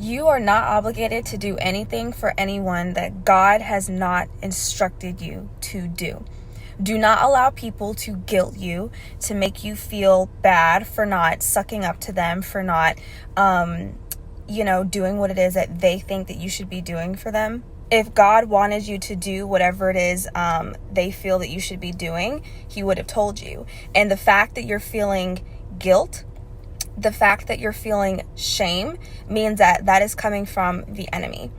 You are not obligated to do anything for anyone that God has not instructed you to do. Do not allow people to guilt you, to make you feel bad for not sucking up to them, for not, doing what it is that they think that you should be doing for them. If God wanted you to do whatever it is they feel that you should be doing, he would have told you. And the fact that you're feeling guilt, the fact that you're feeling shame means that is coming from the enemy.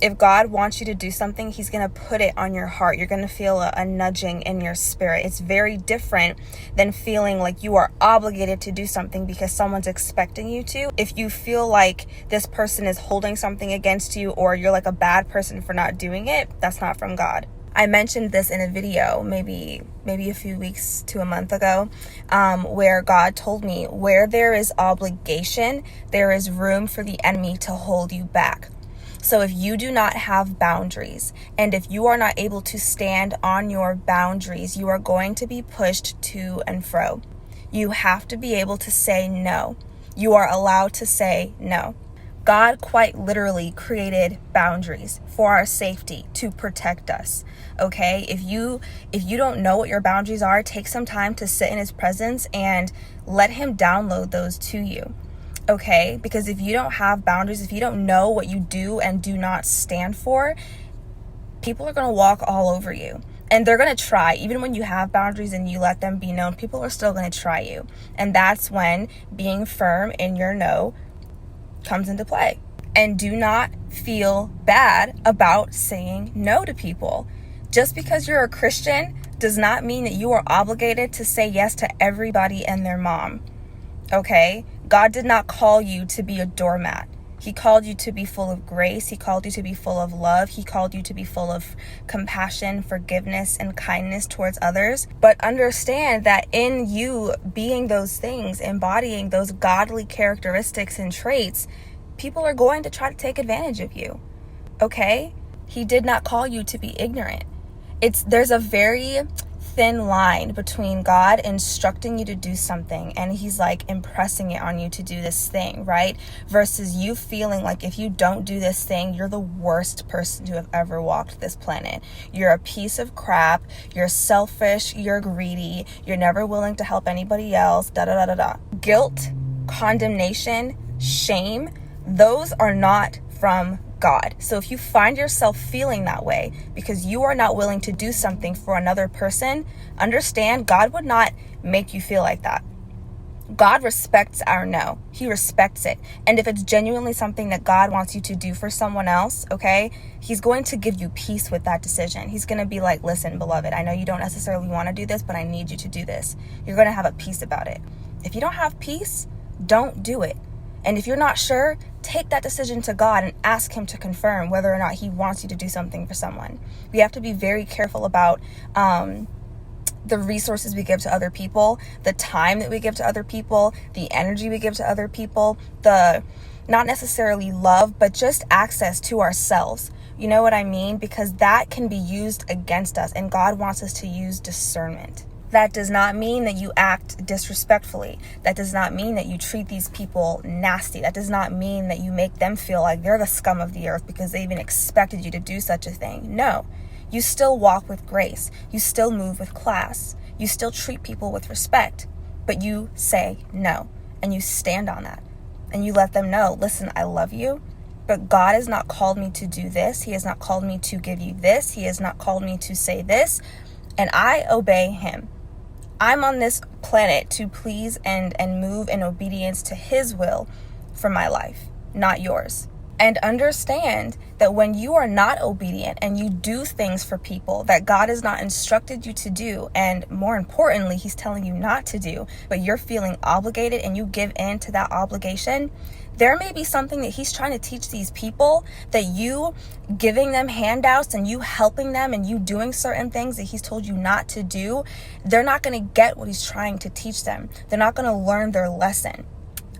If God wants you to do something, he's going to put it on your heart. You're going to feel a nudging in your spirit. It's very different than feeling like you are obligated to do something because someone's expecting you to. If you feel like this person is holding something against you, or you're like a bad person for not doing it, that's not from God. I mentioned this in a video maybe a few weeks to a month ago, where God told me, where there is obligation, there is room for the enemy to hold you back. So if you do not have boundaries, and if you are not able to stand on your boundaries, you are going to be pushed to and fro. You have to be able to say no. You are allowed to say no. God quite literally created boundaries for our safety, to protect us. Okay? If you don't know what your boundaries are, take some time to sit in his presence and let him download those to you. Okay? Because if you don't have boundaries, if you don't know what you do and do not stand for, people are going to walk all over you. And they're going to try. Even when you have boundaries and you let them be known, people are still going to try you. And that's when being firm in your no comes into play. And do not feel bad about saying no to people. Just because you're a Christian does not mean that you are obligated to say yes to everybody and their mom. Okay? God did not call you to be a doormat. He called you to be full of grace. He called you to be full of love. He called you to be full of compassion, forgiveness, and kindness towards others. But understand that in you being those things, embodying those godly characteristics and traits, people are going to try to take advantage of you. Okay? He did not call you to be ignorant. There's a very thin line between God instructing you to do something and he's like impressing it on you to do this thing, right? Versus you feeling like if you don't do this thing, you're the worst person to have ever walked this planet. You're a piece of crap. You're selfish. You're greedy. You're never willing to help anybody else. Guilt, condemnation, shame, those are not from God. So if you find yourself feeling that way because you are not willing to do something for another person, understand God would not make you feel like that. God respects our no. He respects it. And if it's genuinely something that God wants you to do for someone else, okay, he's going to give you peace with that decision. He's going to be like, listen, beloved, I know you don't necessarily want to do this, but I need you to do this. You're going to have a peace about it. If you don't have peace, don't do it. And if you're not sure, take that decision to God and ask him to confirm whether or not he wants you to do something for someone. We have to be very careful about the resources we give to other people, the time that we give to other people, the energy we give to other people, the not necessarily love, but just access to ourselves. You know what I mean? Because that can be used against us, and God wants us to use discernment. That does not mean that you act disrespectfully. That does not mean that you treat these people nasty. That does not mean that you make them feel like they're the scum of the earth because they even expected you to do such a thing. No, you still walk with grace. You still move with class. You still treat people with respect, but you say no, and you stand on that, and you let them know, listen, I love you, but God has not called me to do this. He has not called me to give you this. He has not called me to say this, and I obey him. I'm on this planet to please and move in obedience to his will for my life, not yours. And understand that when you are not obedient and you do things for people that God has not instructed you to do, and more importantly, he's telling you not to do, but you're feeling obligated and you give in to that obligation, there may be something that he's trying to teach these people, that you giving them handouts and you helping them and you doing certain things that he's told you not to do, they're not going to get what he's trying to teach them. They're not going to learn their lesson.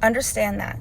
Understand that.